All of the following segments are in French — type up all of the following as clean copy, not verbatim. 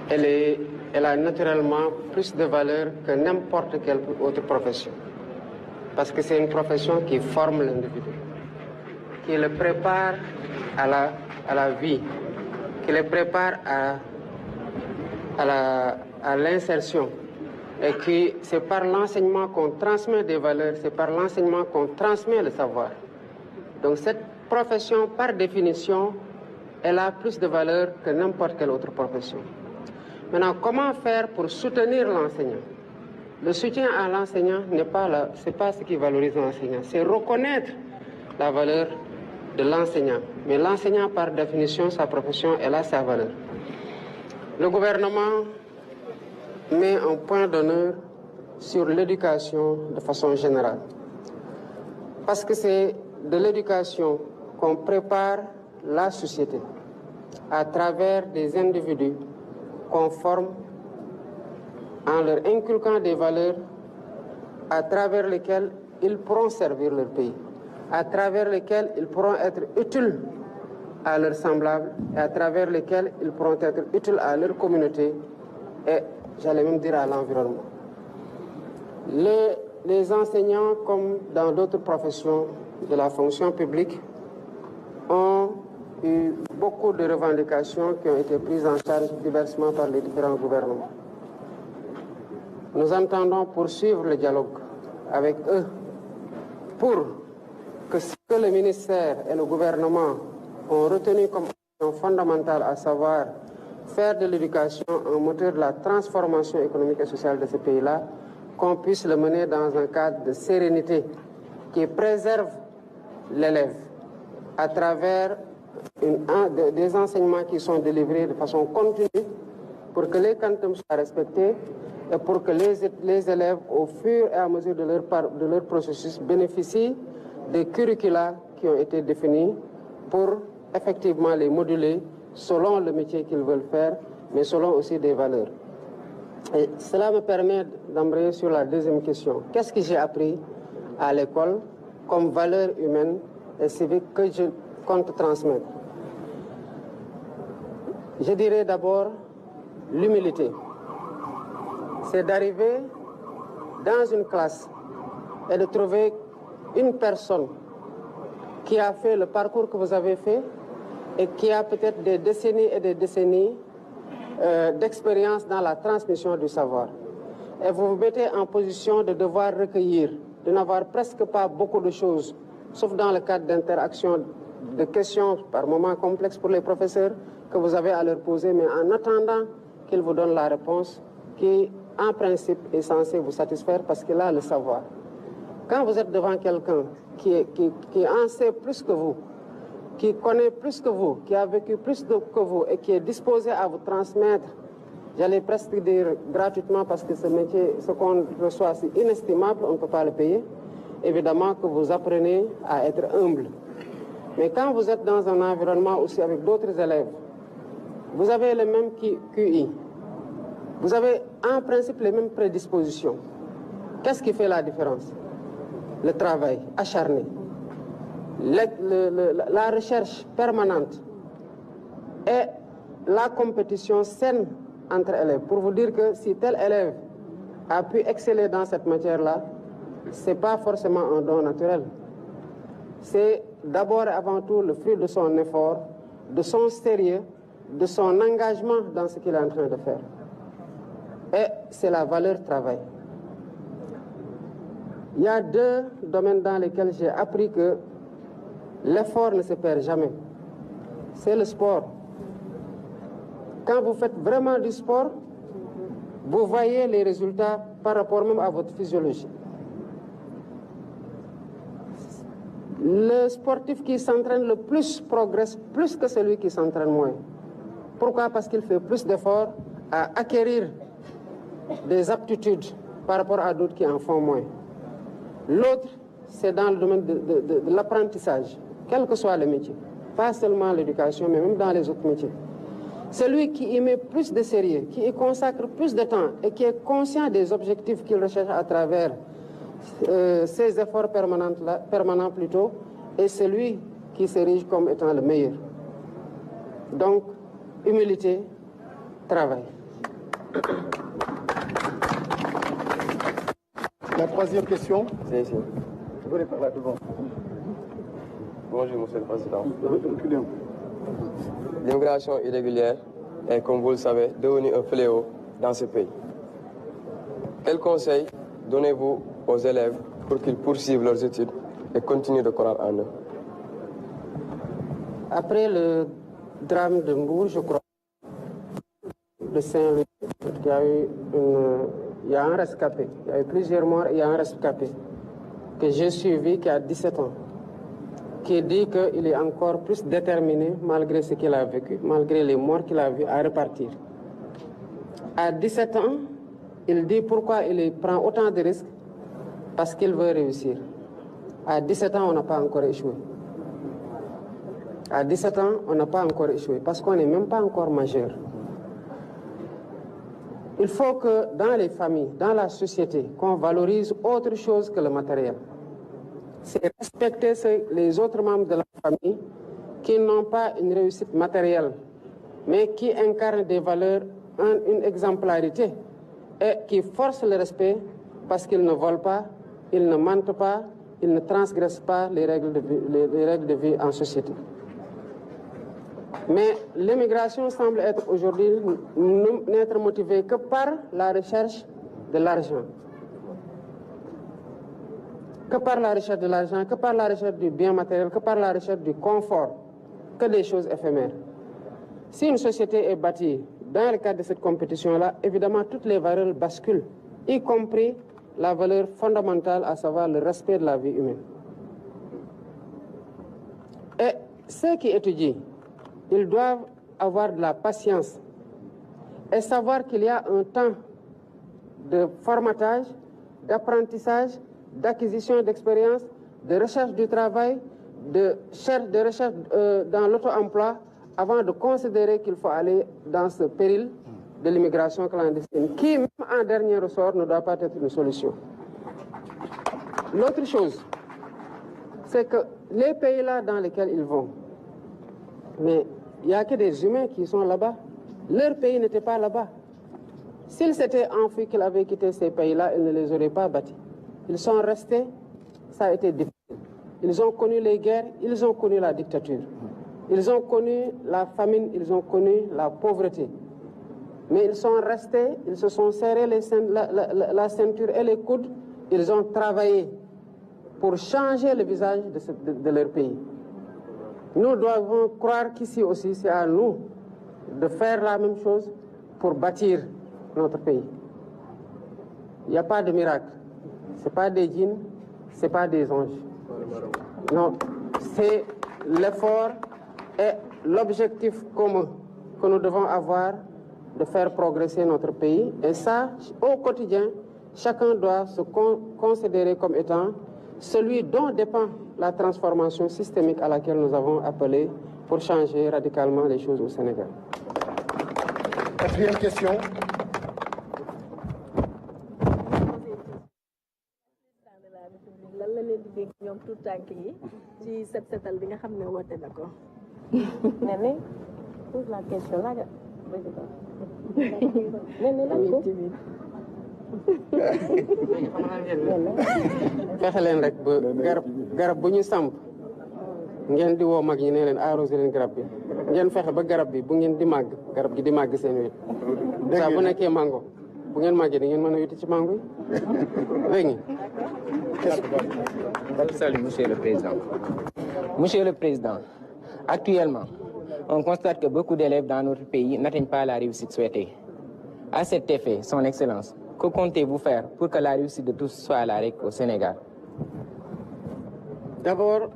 elle a naturellement plus de valeur que n'importe quelle autre profession. Parce que c'est une profession qui forme l'individu, qui le prépare à la vie, qui le prépare à l'insertion. Et que c'est par l'enseignement qu'on transmet des valeurs, c'est par l'enseignement qu'on transmet le savoir. Donc cette profession, par définition, elle a plus de valeur que n'importe quelle autre profession. Maintenant, comment faire pour soutenir l'enseignant? Le soutien à l'enseignant c'est pas ce qui valorise l'enseignant, c'est reconnaître la valeur de l'enseignant. Mais l'enseignant, par définition, sa profession, elle a sa valeur. Le gouvernement met un point d'honneur sur l'éducation de façon générale. Parce que c'est de l'éducation qu'on prépare la société à travers des individus qu'on forme en leur inculquant des valeurs à travers lesquelles ils pourront servir leur pays, à travers lesquelles ils pourront être utiles à leurs semblables et à travers lesquelles ils pourront être utiles à leur communauté et, j'allais même dire, à l'environnement. Les enseignants, comme dans d'autres professions de la fonction publique, ont eu beaucoup de revendications qui ont été prises en charge diversement par les différents gouvernements. Nous entendons poursuivre le dialogue avec eux pour que ce que le ministère et le gouvernement ont retenu comme action fondamentale, à savoir faire de l'éducation un moteur de la transformation économique et sociale de ce pays-là, qu'on puisse le mener dans un cadre de sérénité qui préserve l'élève à travers des enseignements qui sont délivrés de façon continue pour que les quantums soient respectés et pour que les élèves, au fur et à mesure de leur processus, bénéficient des curricula qui ont été définis pour effectivement les moduler selon le métier qu'ils veulent faire, mais selon aussi des valeurs. Et cela me permet d'embrayer sur la deuxième question. Qu'est-ce que j'ai appris à l'école comme valeurs humaines et civiques que je compte transmettre? Je dirais d'abord l'humilité. C'est d'arriver dans une classe et de trouver une personne qui a fait le parcours que vous avez fait et qui a peut-être des décennies et des décennies d'expérience dans la transmission du savoir. Et vous vous mettez en position de devoir recueillir, de n'avoir presque pas beaucoup de choses, sauf dans le cadre d'interactions, de questions par moments complexes pour les professeurs que vous avez à leur poser, mais en attendant qu'ils vous donnent la réponse qui, en principe, est censée vous satisfaire parce qu'il a le savoir. Quand vous êtes devant quelqu'un qui en sait plus que vous, qui connaît plus que vous, qui a vécu plus que vous et qui est disposé à vous transmettre, j'allais presque dire gratuitement parce que ce métier, ce qu'on reçoit, c'est inestimable, on ne peut pas le payer, évidemment que vous apprenez à être humble. Mais quand vous êtes dans un environnement aussi avec d'autres élèves, vous avez les mêmes QI, vous avez en principe les mêmes prédispositions. Qu'est-ce qui fait la différence? Le travail acharné, la recherche permanente et la compétition saine entre élèves. Pour vous dire que si tel élève a pu exceller dans cette matière-là, ce n'est pas forcément un don naturel. C'est d'abord et avant tout le fruit de son effort, de son sérieux, de son engagement dans ce qu'il est en train de faire. Et c'est la valeur travail. Il y a deux domaines dans lesquels j'ai appris que l'effort ne se perd jamais. C'est le sport. Quand vous faites vraiment du sport, vous voyez les résultats par rapport même à votre physiologie. Le sportif qui s'entraîne le plus progresse plus que celui qui s'entraîne moins. Pourquoi? Parce qu'il fait plus d'efforts à acquérir des aptitudes par rapport à d'autres qui en font moins. L'autre, c'est dans le domaine de l'apprentissage, quel que soit le métier. Pas seulement l'éducation, mais même dans les autres métiers. Celui qui y met plus de sérieux, qui y consacre plus de temps et qui est conscient des objectifs qu'il recherche à travers ses efforts permanents plutôt, est celui qui s'érige comme étant le meilleur. Donc, humilité, travail. La troisième question. C'est ici. Vous voulez parler devant. Bonjour, Monsieur le Président. L'immigration irrégulière est, comme vous le savez, devenue un fléau dans ce pays. Quels conseils donnez-vous aux élèves pour qu'ils poursuivent leurs études et continuent de croire en eux? Après le drame de Mbour, je crois, de Saint-Louis, il y a un rescapé. Il y a eu plusieurs morts, il y a un rescapé que j'ai suivi qui a 17 ans, qui dit qu'il est encore plus déterminé, malgré ce qu'il a vécu, malgré les morts qu'il a vues, à repartir. À 17 ans, il dit pourquoi il prend autant de risques, parce qu'il veut réussir. À 17 ans, on n'a pas encore échoué. À 17 ans, on n'a pas encore échoué, parce qu'on n'est même pas encore majeur. Il faut que dans les familles, dans la société, qu'on valorise autre chose que le matériel. C'est respecter les autres membres de la famille qui n'ont pas une réussite matérielle, mais qui incarnent des valeurs, une exemplarité, et qui forcent le respect parce qu'ils ne volent pas, ils ne mentent pas, ils ne transgressent pas les règles de vie en société. Mais l'immigration semble être aujourd'hui n'être motivée que par la recherche de l'argent. Que par la recherche de l'argent, que par la recherche du bien matériel, que par la recherche du confort, que des choses éphémères. Si une société est bâtie dans le cadre de cette compétition-là, évidemment toutes les valeurs basculent, y compris la valeur fondamentale, à savoir le respect de la vie humaine. Et ceux qui étudient, ils doivent avoir de la patience et savoir qu'il y a un temps de formatage, d'apprentissage, d'acquisition d'expérience, de recherche du travail, de recherche dans l'auto-emploi, avant de considérer qu'il faut aller dans ce péril de l'immigration clandestine, qui, même en dernier ressort, ne doit pas être une solution. L'autre chose, c'est que les pays-là dans lesquels ils vont, mais il n'y a que des humains qui sont là-bas. Leur pays n'était pas là-bas. S'ils s'étaient enfuis, qu'ils avaient quitté ces pays-là, ils ne les auraient pas bâtis. Ils sont restés, ça a été difficile. Ils ont connu les guerres, ils ont connu la dictature. Ils ont connu la famine, ils ont connu la pauvreté. Mais ils sont restés, ils se sont serrés la ceinture et les coudes. Ils ont travaillé pour changer le visage de leur pays. Nous devons croire qu'ici aussi, c'est à nous de faire la même chose pour bâtir notre pays. Il n'y a pas de miracle. Ce n'est pas des djinns, ce n'est pas des anges. Non, c'est l'effort et l'objectif commun que nous devons avoir de faire progresser notre pays. Et ça, au quotidien, chacun doit se considérer comme étant celui dont dépend la transformation systémique à laquelle nous avons appelé pour changer radicalement les choses au Sénégal. Quatrième question. lan la leen di dégg ñoom tout tànk yi ci set setal bi nga xam ne woote na ko. mais pose la question là. fexe leen rek ba garab bu ñu samp ngeen di woo mag ñi ne leen arrosé leen garab bi ngeen fexe ba garab bi bu ngeen di màgg garab gi di màgg seen wet saa bu nekkee mango bu ngeen màggee di ngeen mën a yuti ci mango yi dégg nga. Salut, Monsieur le Président. Monsieur le Président, actuellement, on constate que beaucoup d'élèves dans notre pays n'atteignent pas la réussite souhaitée. À cet effet, Son Excellence, que comptez-vous faire pour que la réussite de tous soit à la règle au Sénégal? D'abord,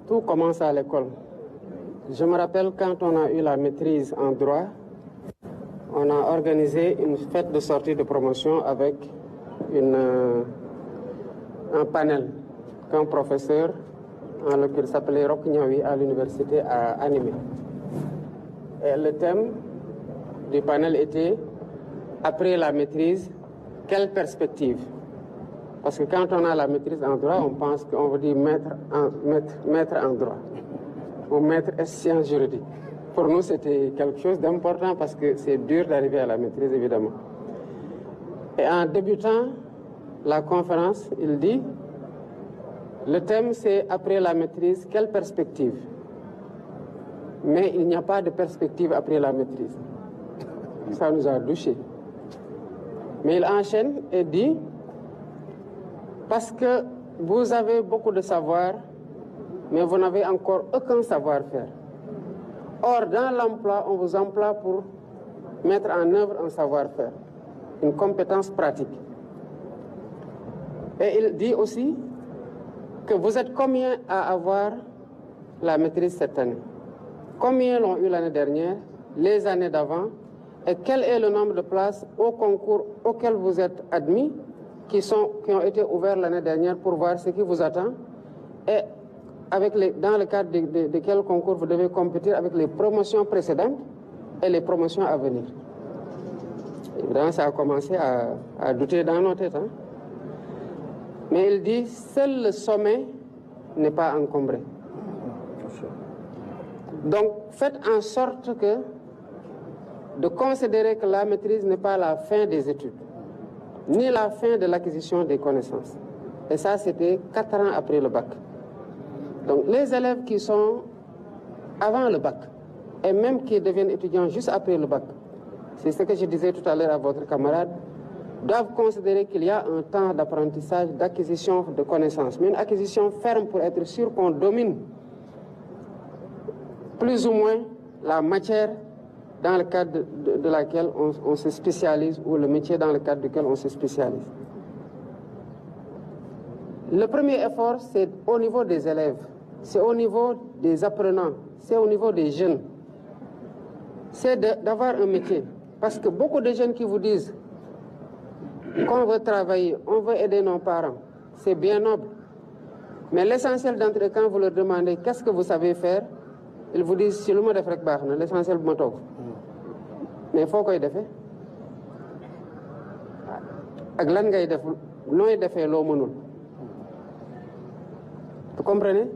tout commence à l'école. Je me rappelle quand on a eu la maîtrise en droit, on a organisé une fête de sortie de promotion avec un panel qu'un professeur, en lequel s'appelait Roch Niawi à l'université, a animé. Et le thème du panel était « Après la maîtrise, quelle perspective ?» Parce que quand on a la maîtrise en droit, on pense qu'on veut dire maître en droit ou maître en sciences juridiques. pour nous, c'était quelque chose d'important parce que c'est dur d'arriver à la maîtrise, évidemment. Et en débutant la conférence, il dit, le thème c'est après la maîtrise, quelle perspective? Mais il n'y a pas de perspective après la maîtrise. Ça nous a douchés. Mais il enchaîne et dit, parce que vous avez beaucoup de savoir, mais vous n'avez encore aucun savoir-faire. Or, dans l'emploi, on vous emploie pour mettre en œuvre un savoir-faire, une compétence pratique. Et il dit aussi que vous êtes combien à avoir la maîtrise cette année? Combien l'ont eu l'année dernière, les années d'avant? Et quel est le nombre de places au concours auquel vous êtes admis, qui ont été ouverts l'année dernière pour voir ce qui vous attend? Et dans le cadre de quel concours vous devez compétir avec les promotions précédentes et les promotions à venir. Évidemment, ça a commencé à douter dans nos têtes. Hein? Mais il dit, seul le sommet n'est pas encombré. Donc, faites en sorte de considérer que la maîtrise n'est pas la fin des études, ni la fin de l'acquisition des connaissances. Et ça, c'était 4 ans après le bac. Donc, les élèves qui sont avant le bac, et même qui deviennent étudiants juste après le bac, c'est ce que je disais tout à l'heure à votre camarade, doivent considérer qu'il y a un temps d'apprentissage, d'acquisition de connaissances, mais une acquisition ferme pour être sûr qu'on domine plus ou moins la matière dans le cadre de laquelle on se spécialise, ou le métier dans le cadre duquel on se spécialise. Le premier effort, c'est au niveau des élèves, c'est au niveau des apprenants, c'est au niveau des jeunes. C'est d'avoir un métier. Parce que beaucoup de jeunes qui vous disent qu'on veut travailler, on veut aider nos parents, c'est bien noble. Mais l'essentiel d'entre eux, quand vous leur demandez qu'est-ce que vous savez faire, ils vous disent si le mot de frek baax na, l'essentiel bu ma toog. Mais foo koy defee ak lan ngay def nooy defee loo mënul. Vous comprenez?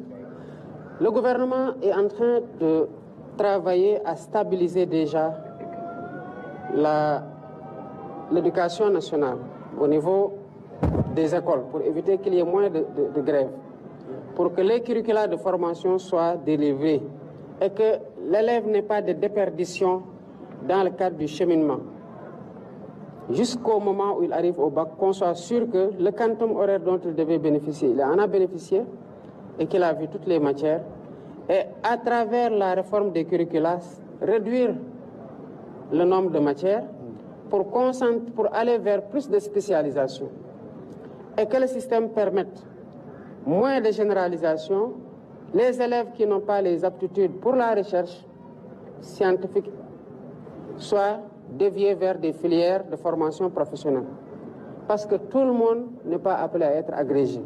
Le gouvernement est en train de travailler à stabiliser déjà l'éducation nationale au niveau des écoles pour éviter qu'il y ait moins de grèves, pour que les curricula de formation soient délivrés et que l'élève n'ait pas de déperdition dans le cadre du cheminement. Jusqu'au moment où il arrive au bac, qu'on soit sûr que le quantum horaire dont il devait bénéficier, il en a bénéficié et qu'il a vu toutes les matières. Et à travers la réforme des curricula, réduire le nombre de matières pour aller vers plus de spécialisation. Et que le système permette moins de généralisation. Les élèves qui n'ont pas les aptitudes pour la recherche scientifique soient déviés vers des filières de formation professionnelle. Parce que tout le monde n'est pas appelé à être agrégé.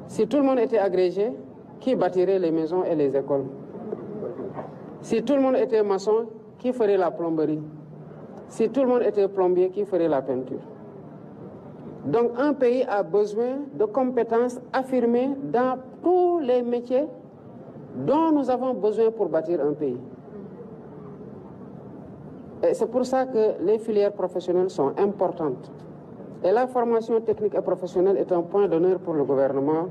Si tout le monde était agrégé, qui bâtirait les maisons et les écoles? Si tout le monde était maçon, qui ferait la plomberie? Si tout le monde était plombier, qui ferait la peinture? Donc un pays a besoin de compétences affirmées dans tous les métiers dont nous avons besoin pour bâtir un pays. Et c'est pour ça que les filières professionnelles sont importantes. Et la formation technique et professionnelle est un point d'honneur pour le gouvernement.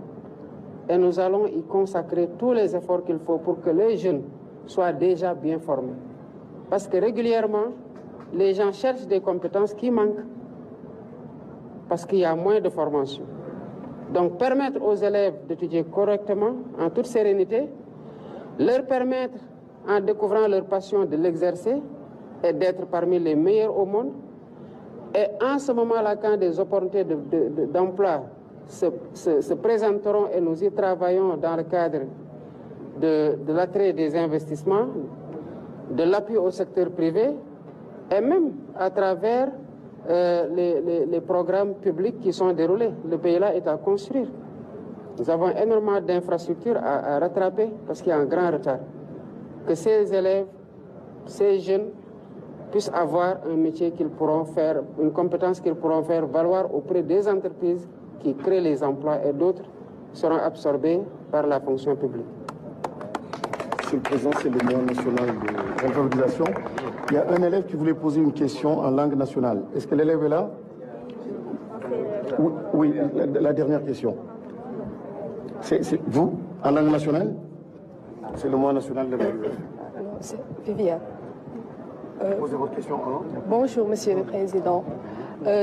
Et nous allons y consacrer tous les efforts qu'il faut pour que les jeunes soient déjà bien formés. Parce que régulièrement, les gens cherchent des compétences qui manquent. Parce qu'il y a moins de formation. Donc permettre aux élèves d'étudier correctement, en toute sérénité, leur permettre, en découvrant leur passion, de l'exercer et d'être parmi les meilleurs au monde. Et en ce moment-là, quand des opportunités d'emploi se présenteront et nous y travaillons dans le cadre de l'attrait des investissements, de l'appui au secteur privé et même à travers les programmes publics qui sont déroulés. Le pays-là est à construire. Nous avons énormément d'infrastructures à rattraper parce qu'il y a un grand retard. Que ces élèves, ces jeunes puissent avoir un métier qu'ils pourront faire, une compétence qu'ils pourront faire valoir auprès des entreprises qui créent les emplois et d'autres seront absorbés par la fonction publique. Monsieur le Président, c'est le mois national de l'alphabétisation. Il y a un élève qui voulait poser une question en langue nationale. Est-ce que l'élève est là? Oui, la dernière question. C'est vous, en langue nationale? C'est le mois national de l'alphabétisation. C'est Viviane. Posez votre question. Bonjour, Monsieur le Président.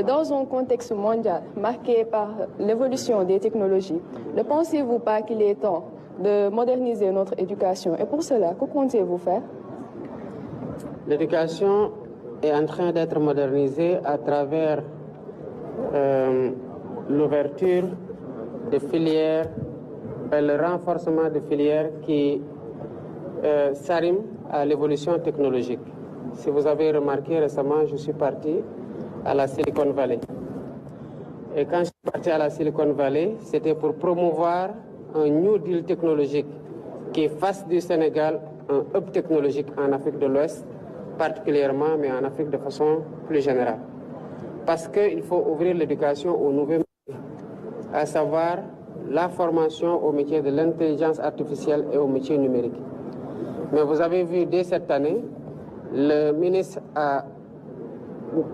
Dans un contexte mondial marqué par l'évolution des technologies, ne pensez-vous pas qu'il est temps de moderniser notre éducation? Et pour cela, que comptez-vous faire? L'éducation est en train d'être modernisée à travers l'ouverture de filières, le renforcement de filières qui s'arriment à l'évolution technologique. Si vous avez remarqué récemment, je suis parti à la Silicon Valley. Et quand je suis parti à la Silicon Valley, c'était pour promouvoir un New Deal technologique qui fasse du Sénégal un hub technologique en Afrique de l'Ouest, particulièrement, mais en Afrique de façon plus générale. Parce qu'il faut ouvrir l'éducation aux nouveaux métiers, à savoir la formation au métier de l'intelligence artificielle et au métier numérique. Mais vous avez vu dès cette année, le ministre a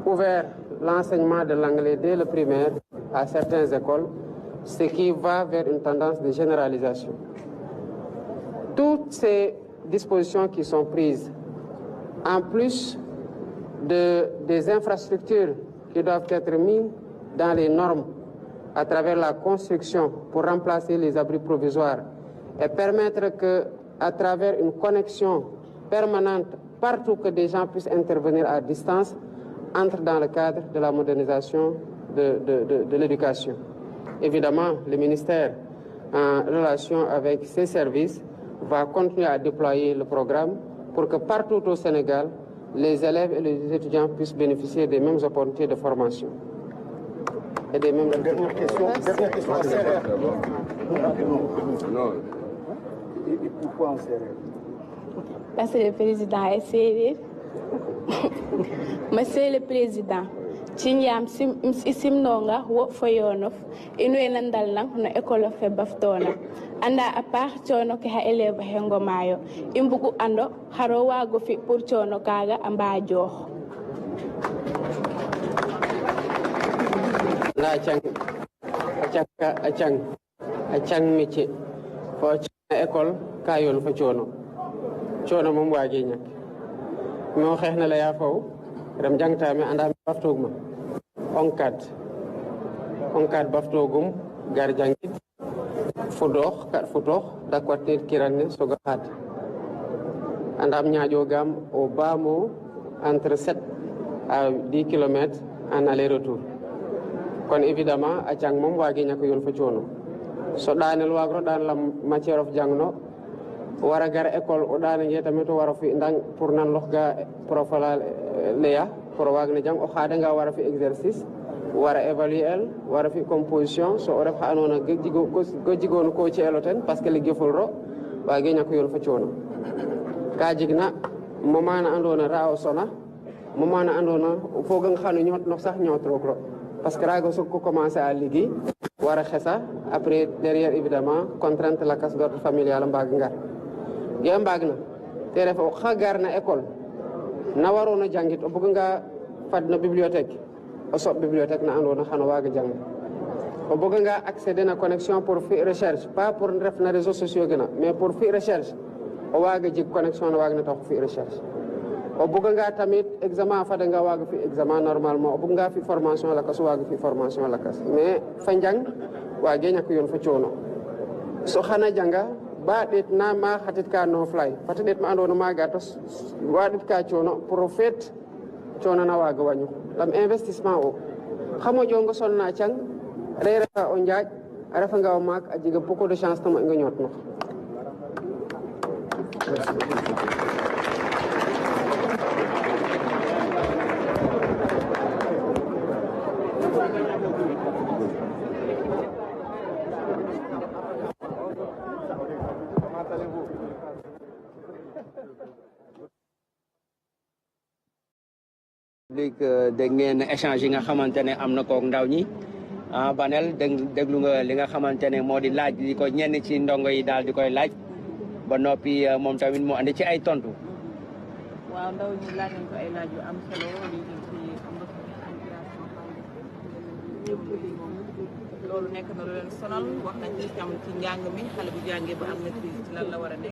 ouvert l'enseignement de l'anglais dès le primaire à certaines écoles, ce qui va vers une tendance de généralisation. Toutes ces dispositions qui sont prises, en plus des infrastructures qui doivent être mises dans les normes à travers la construction pour remplacer les abris provisoires et permettre que, à travers une connexion permanente, partout que des gens puissent intervenir à distance, entre dans le cadre de la modernisation de l'éducation. Évidemment, le ministère, en relation avec ses services, va continuer à déployer le programme pour que partout au Sénégal, les élèves et les étudiants puissent bénéficier des mêmes opportunités de formation. Et des mêmes... Dernière question en CRR. Et pourquoi en CRR? Parce que le président est sérieux. Monsieur le Président, Chinyam Simnonga, Wok Foyonof, Inuenandal Lang, no École Fe Baftona. Anda a part chono ke ha élève hengomayo. Imbugu ando, harowa gofi pour chono kaga amba jox. La achang métier. Fo école kayon fa chono. Chono mom waji ñak. Mo xexna la ya faw ram jangtami anda baftoguma. Onkat baftogum gar jangit. Kat fudox dakwatir kiranne soga khat. Andam ñaajo gam au bas mot entre 7 à 10 km en aller-retour. Kon évidemment acang mom wagi ñak yon fa ciono. So danel wagro dan la matière of jangno wara gar école o dana je tamit wara fi ndang pour nan lox ga profalal leya pour wagne jang o xada nga wara fi exercice wara évaluer wara fi composition so o ref anona jigo ko ci eloten parce que li geful ro wagi ñak yon fa ciono ka jigna momana andona raaw sona momana andona fo nga xanu ñot no sax ñot ro parce que rago so ko commencer à liguey wara xessa après derrière évidemment contrainte la casse d'ordre familiale mbag ngar ge mbag na te ref o xagar na école na warona jangit o bëgg nga fadna bibliothèque o sob bibliothèque na andona xano waga jang o bëgg nga accéder na connexion pour faire recherche pas pour ref na réseaux sociaux gëna mais pour faire recherche o waga jig connexion na waga na tax fi recherche o bëgg nga tamit examen fada nga waga fi examen normalement o bëgg nga fi formation la kasu waga fi formation la kas mais fa jang wage ñak yon fa ciono so xana janga ba det na ma xatit ka no fly fata det ma andona ma gatos wadit ka ciono profit ciono na waga wañu lam investissement o xamo jongo sonna cang reere o njaaj arafa nga mak a jiga beaucoup de chance tam nga ñot no dégg ngeen échange yi nga xamante ne am na kook ndaw ñi Banel déglu nga li nga xamante ne moo di laaj li ko ñenn ci ndongo yi daal di koy laaj ba noppi moom tamit mu andi ci ay tontu. waaw ndaw ñi laaj nañ ko ay laaj yu am solo lii di ci am na ñëpp moom loolu nekk na lu leen sonal wax nañ ci tam ci njàng mi xale bu jàngee ba am maîtrise ci lan la war a nekk